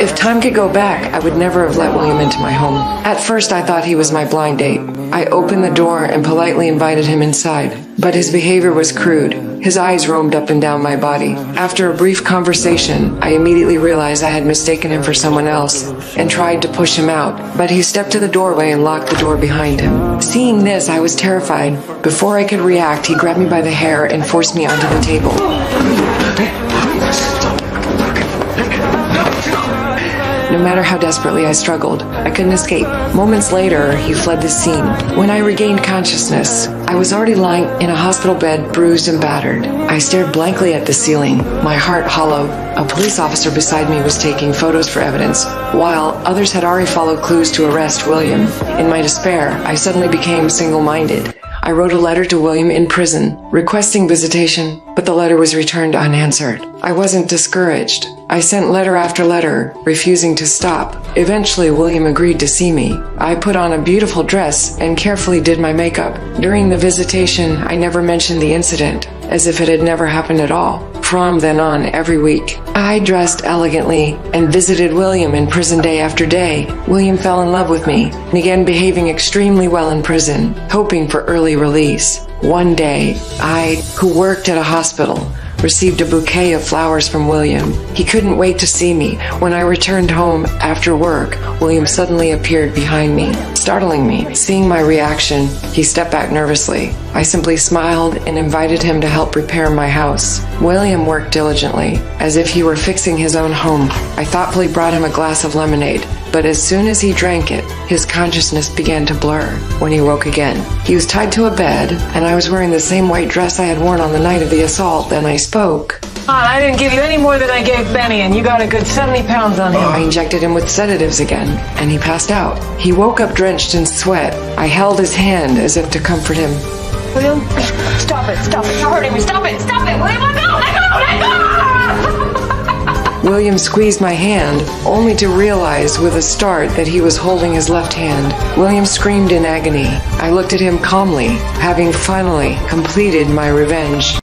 If time could go back, I would never have let William into my home. At first, I thought he was my blind date. I opened the door and politely invited him inside, but his behavior was crude. His eyes roamed up and down my body. After a brief conversation, I immediately realized I had mistaken him for someone else and tried to push him out, but he stepped to the doorway and locked the door behind him. Seeing this, I was terrified. Before I could react, he grabbed me by the hair and forced me onto the table. No matter how desperately I struggled, I couldn't escape. Moments later, he fled the scene. When I regained consciousness, I was already lying in a hospital bed, bruised and battered. I stared blankly at the ceiling, my heart hollow. A police officer beside me was taking photos for evidence, while others had already followed clues to arrest William. In my despair, I suddenly became single-minded. I wrote a letter to William in prison, requesting visitation, but the letter was returned unanswered. I wasn't discouraged. I sent letter after letter, refusing to stop. Eventually, William agreed to see me. I put on a beautiful dress and carefully did my makeup. During the visitation, I never mentioned the incident, as if it had never happened at all. From then on, every week, I dressed elegantly and visited William in prison day after day. William fell in love with me and began behaving extremely well in prison, hoping for early release. One day, I, who worked at a hospital, received a bouquet of flowers from William. He couldn't wait to see me. When I returned home after work, William suddenly appeared behind me, startling me. Seeing my reaction, he stepped back nervously. I simply smiled and invited him to help repair my house. William worked diligently, as if he were fixing his own home. I thoughtfully brought him a glass of lemonade, but as soon as he drank it, his consciousness began to blur. When he woke again, he was tied to a bed, and I was wearing the same white dress I had worn on the night of the assault. Then I spoke. I didn't give you any more than I gave Benny, and you got a good 70 pounds on him. I injected him with sedatives again, and he passed out. He woke up drenched in sweat. I held his hand as if to comfort him. William, stop it, you're hurting me, stop it, William, let go! William squeezed my hand, only to realize with a start that he was holding his left hand. William screamed in agony. I looked at him calmly, having finally completed my revenge.